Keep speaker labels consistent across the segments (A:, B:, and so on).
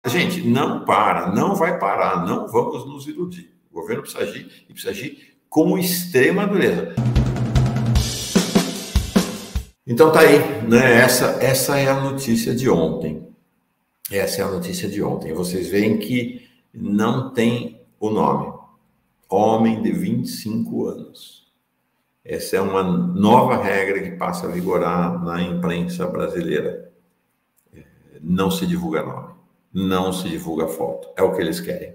A: Gente, não para, não vai parar, não vamos nos iludir. O governo precisa agir e precisa agir com extrema dureza. Então tá aí, né? Essa é a notícia de ontem. Essa é a notícia de ontem. Vocês veem que não tem o nome. Homem de 25 anos. Essa é uma nova regra que passa a vigorar na imprensa brasileira. Não se divulga nome. Não se divulga foto. É o que eles querem.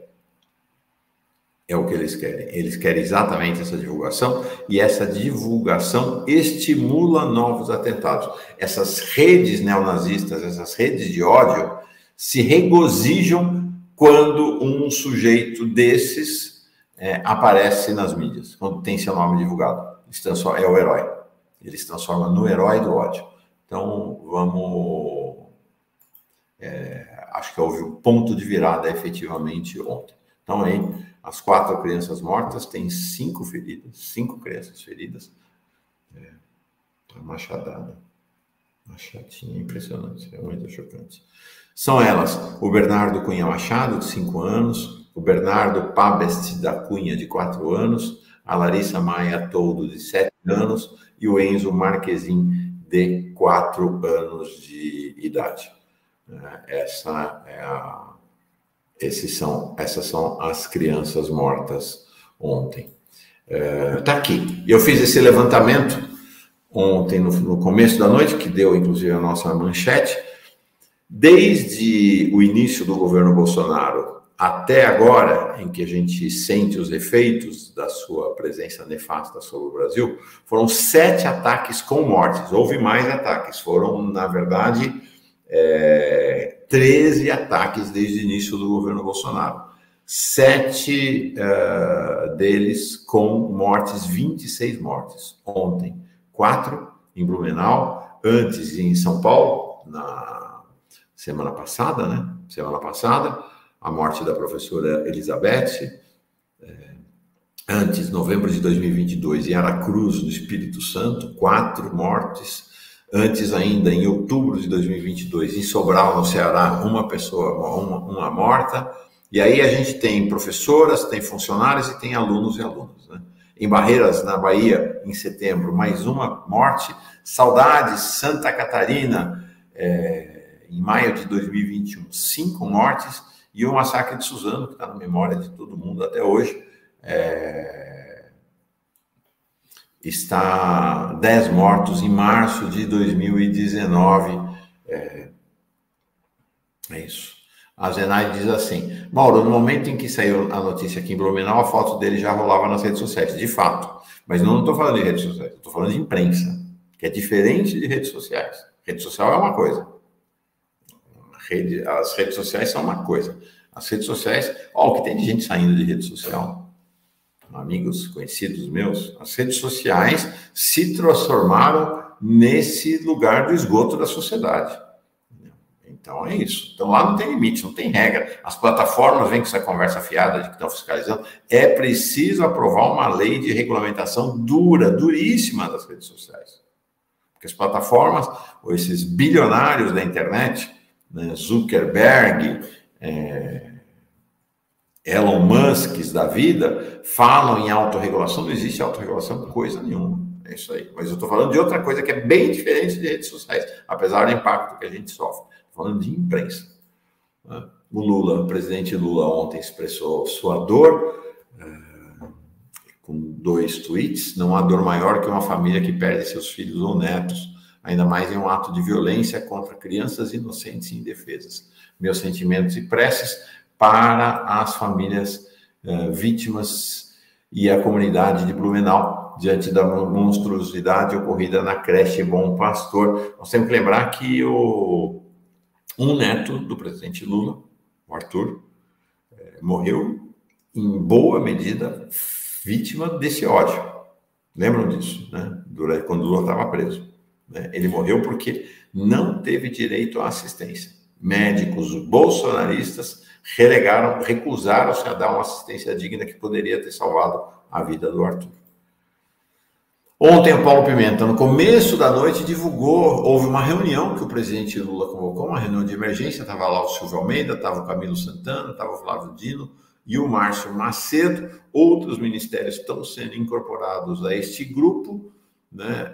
A: É o que eles querem. Eles querem exatamente essa divulgação e essa divulgação estimula novos atentados. Essas redes neonazistas, essas redes de ódio, se regozijam quando um sujeito desses aparece nas mídias, quando tem seu nome divulgado. É o herói. Ele se transforma no herói do ódio. Então, vamos... acho que houve um ponto de virada efetivamente ontem. Então, aí, as 4 crianças mortas, tem 5 feridas, 5 crianças feridas. Machadada. Machadinha, impressionante, é muito chocante. São elas, o Bernardo Cunha Machado, de 5 anos, o Bernardo Pabest da Cunha, de 4 anos, a Larissa Maia Toldo, de 7 anos, e o Enzo Marquezin, de 4 anos de idade. Essas são as crianças mortas ontem. Tá aqui. Eu fiz esse levantamento ontem, no começo da noite, que deu, inclusive, a nossa manchete. Desde o início do governo Bolsonaro até agora, em que a gente sente os efeitos da sua presença nefasta sobre o Brasil, foram 7 ataques com mortes. Houve mais ataques. Foram, na verdade... 13 ataques desde o início do governo Bolsonaro. 7 deles com mortes, 26 mortes. Ontem, 4 em Blumenau, antes em São Paulo, na semana passada, né? Semana passada, a morte da professora Elizabeth. Antes, novembro de 2022, em Aracruz, no Espírito Santo, 4 mortes. Antes ainda, em outubro de 2022, em Sobral, no Ceará, uma pessoa, uma morta. E aí a gente tem professoras, tem funcionários e tem alunos e alunas, né? Em Barreiras, na Bahia, em setembro, mais uma morte. Saudades, Santa Catarina, em maio de 2021, 5 mortes. E o massacre de Suzano, que está na memória de todo mundo até hoje, está 10 mortos em março de 2019. É isso. A Zenaide diz assim: Mauro, no momento em que saiu a notícia aqui em Blumenau, a foto dele já rolava nas redes sociais. De fato. Mas não estou falando de redes sociais, estou falando de imprensa, que é diferente de redes sociais. Rede social é uma coisa. As redes sociais são uma coisa. As redes sociais... Olha o que tem de gente saindo de rede social. Amigos conhecidos meus, as redes sociais se transformaram nesse lugar do esgoto da sociedade. Então é isso. Então lá não tem limite, não tem regra. As plataformas vêm com essa conversa fiada de que estão fiscalizando. É preciso aprovar uma lei de regulamentação duríssima das redes sociais. Porque as plataformas, ou esses bilionários da internet, né, Zuckerberg, Elon Musk da vida, falam em autorregulação. Não existe autorregulação coisa nenhuma. É isso aí. Mas eu estou falando de outra coisa que é bem diferente de redes sociais, apesar do impacto que a gente sofre. Estou falando de imprensa. O Lula, o presidente Lula, ontem expressou sua dor com 2 tweets. Não há dor maior que uma família que perde seus filhos ou netos, ainda mais em um ato de violência contra crianças inocentes e indefesas. Meus sentimentos e preces para as famílias vítimas e a comunidade de Blumenau, diante da monstruosidade ocorrida na creche Bom Pastor. Nós temos que lembrar que um neto do presidente Lula, o Arthur, morreu em boa medida vítima desse ódio. Lembram disso, né? Quando o Lula estava preso. Né? Ele morreu porque não teve direito à assistência. Médicos bolsonaristas recusaram-se a dar uma assistência digna que poderia ter salvado a vida do Arthur. Ontem o Paulo Pimenta, no começo da noite, divulgou, houve uma reunião que o presidente Lula convocou, uma reunião de emergência, estava lá o Silvio Almeida, estava o Camilo Santana, estava o Flávio Dino e o Márcio Macedo. Outros ministérios estão sendo incorporados a este grupo, né?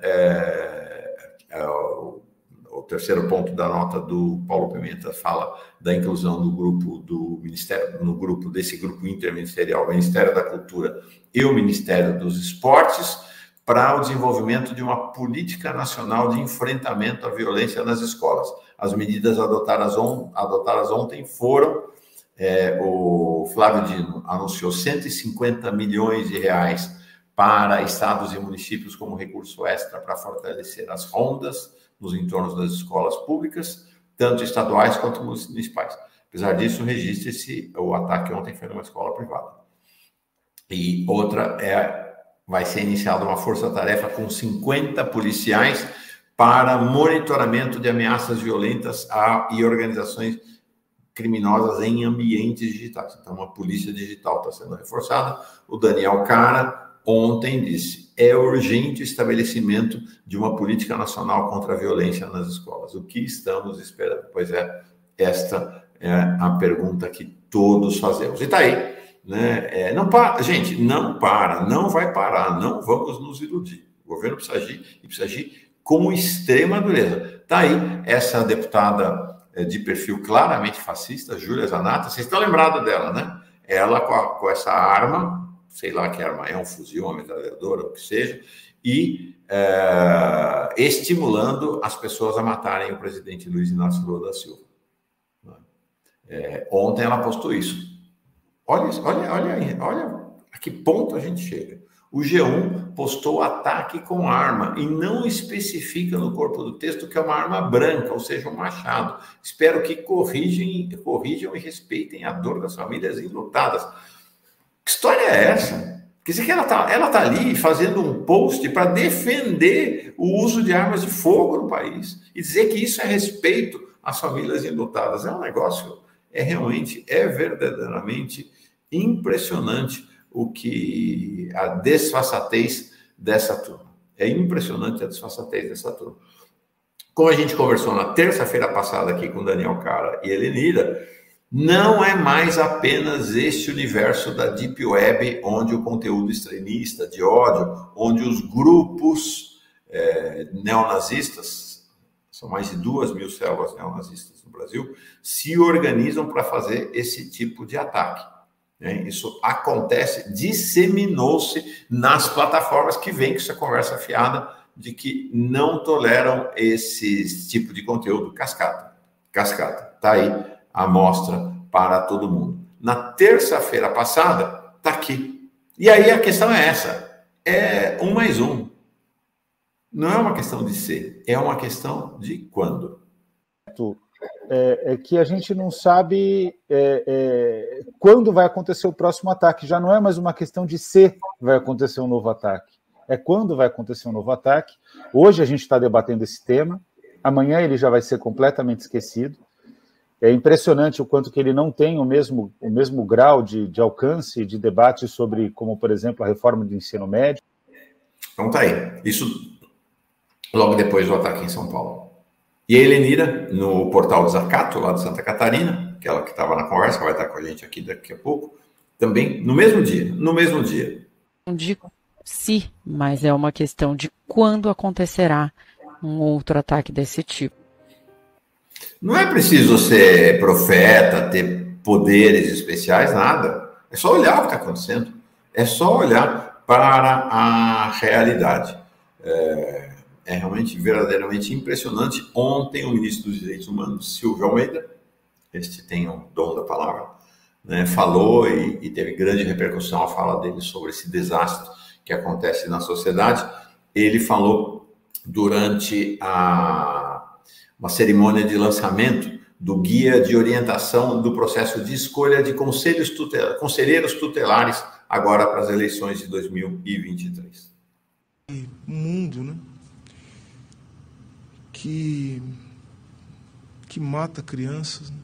A: O terceiro ponto da nota do Paulo Pimenta fala da inclusão do grupo do Ministério, no grupo desse grupo interministerial, o Ministério da Cultura e o Ministério dos Esportes, para o desenvolvimento de uma política nacional de enfrentamento à violência nas escolas. As medidas adotadas ontem foram, o Flávio Dino anunciou 150 milhões de reais para estados e municípios como recurso extra para fortalecer as rondas nos entornos das escolas públicas, tanto estaduais quanto municipais. Apesar disso, registre-se, o ataque ontem foi numa escola privada. E outra vai ser iniciada uma força-tarefa com 50 policiais para monitoramento de ameaças violentas e organizações criminosas em ambientes digitais. Então, uma polícia digital está sendo reforçada. O Daniel Cara ontem disse: é urgente o estabelecimento de uma política nacional contra a violência nas escolas. O que estamos esperando? Pois esta é a pergunta que todos fazemos. E está aí. Né? Não para, gente, não vai parar, não vamos nos iludir. O governo precisa agir, e precisa agir com extrema dureza. Está aí essa deputada de perfil claramente fascista, Júlia Zanata, vocês estão lembrados dela, né? Ela com essa arma, sei lá que arma é, um fuzil, uma metralhadora, o que seja, e estimulando as pessoas a matarem o presidente Luiz Inácio Lula da Silva. Ontem ela postou isso. Olha a que ponto a gente chega. O G1 postou ataque com arma e não especifica no corpo do texto que é uma arma branca, ou seja, um machado. Espero que corrijam e respeitem a dor das famílias enlutadas. Que história é essa? Quer dizer que ela tá ali fazendo um post para defender o uso de armas de fogo no país e dizer que isso é respeito às famílias enlutadas. É um negócio, verdadeiramente impressionante a desfaçatez dessa turma. É impressionante a desfaçatez dessa turma. Como a gente conversou na terça-feira passada aqui com Daniel Cara e Helenira, não é mais apenas este universo da Deep Web, onde o conteúdo extremista, de ódio, onde os grupos neonazistas, são mais de 2.000 células neonazistas no Brasil, se organizam para fazer esse tipo de ataque. Isso acontece, disseminou-se nas plataformas que vêm com essa conversa fiada de que não toleram esse tipo de conteúdo cascata. Tá aí a amostra para todo mundo. Na terça-feira passada, tá aqui. E aí a questão é essa, é 1 mais 1. Não é uma questão de ser, é uma questão de quando.
B: É que a gente não sabe quando vai acontecer o próximo ataque. Já não é mais uma questão de se vai acontecer um novo ataque. É quando vai acontecer um novo ataque. Hoje a gente está debatendo esse tema. Amanhã ele já vai ser completamente esquecido. É impressionante o quanto que ele não tem o mesmo grau de alcance de debate sobre, como, por exemplo, a reforma do ensino médio.
A: Então tá aí. Isso logo depois do ataque em São Paulo. E a Helenira, no portal Desacato, lá de Santa Catarina, aquela que estava na conversa, vai estar com a gente aqui daqui a pouco, também no mesmo dia.
C: Não digo se, mas é uma questão de quando acontecerá um outro ataque desse tipo.
A: Não é preciso ser profeta, ter poderes especiais, nada. É só olhar o que está acontecendo. É só olhar para a realidade. É realmente, verdadeiramente impressionante. Ontem, o ministro dos Direitos Humanos, Silvio Almeida, este tem o dom da palavra, né, falou e teve grande repercussão a fala dele sobre esse desastre que acontece na sociedade. Ele falou durante uma cerimônia de lançamento do guia de orientação do processo de escolha de conselheiros tutelares agora para as eleições de 2023.
D: Um mundo, né, que mata crianças, né?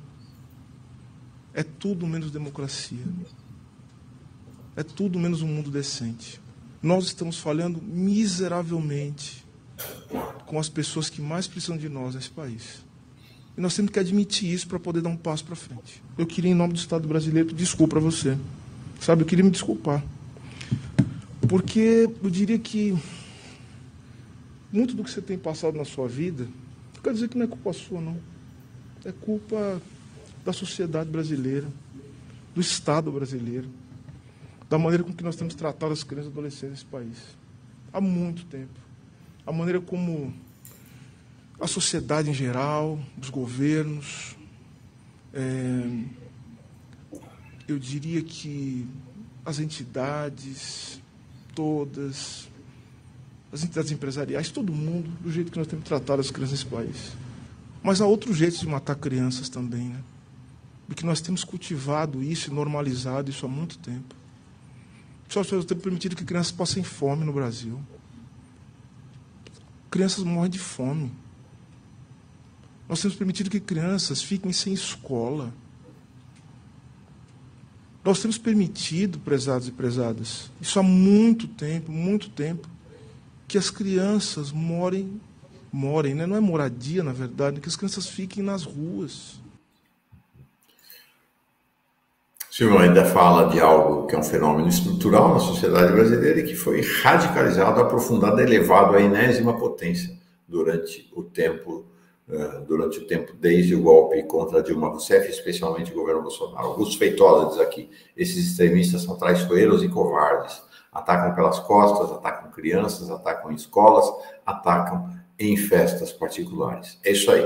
D: É tudo menos democracia. É tudo menos um mundo decente. Nós estamos falhando miseravelmente com as pessoas que mais precisam de nós nesse país. E nós temos que admitir isso para poder dar um passo para frente. Eu queria, em nome do Estado brasileiro, pedir desculpa a você. Sabe, eu queria me desculpar. Porque eu diria que muito do que você tem passado na sua vida, não quer dizer que não é culpa sua, não. É culpa da sociedade brasileira, do Estado brasileiro, da maneira com que nós temos tratado as crianças e adolescentes nesse país. Há muito tempo. A maneira como a sociedade em geral, os governos, eu diria que as entidades todas, as entidades empresariais, todo mundo, do jeito que nós temos tratado as crianças nesse país. Mas há outros jeitos de matar crianças também, né? Porque nós temos cultivado isso e normalizado isso há muito tempo. Só temos permitido que crianças passem fome no Brasil. Crianças morrem de fome. Nós temos permitido que crianças fiquem sem escola. Nós temos permitido, prezados e prezadas, isso há muito tempo, que as crianças morem, né? Não é moradia, na verdade, que as crianças fiquem nas ruas.
A: Silvio ainda fala de algo que é um fenômeno estrutural na sociedade brasileira e que foi radicalizado, aprofundado, elevado à enésima potência durante o tempo desde o golpe contra Dilma Rousseff, especialmente o governo Bolsonaro. Augusto Feitosa diz aqui: esses extremistas são traiçoeiros e covardes. Atacam pelas costas, atacam crianças, atacam em escolas, atacam em festas particulares. É isso aí.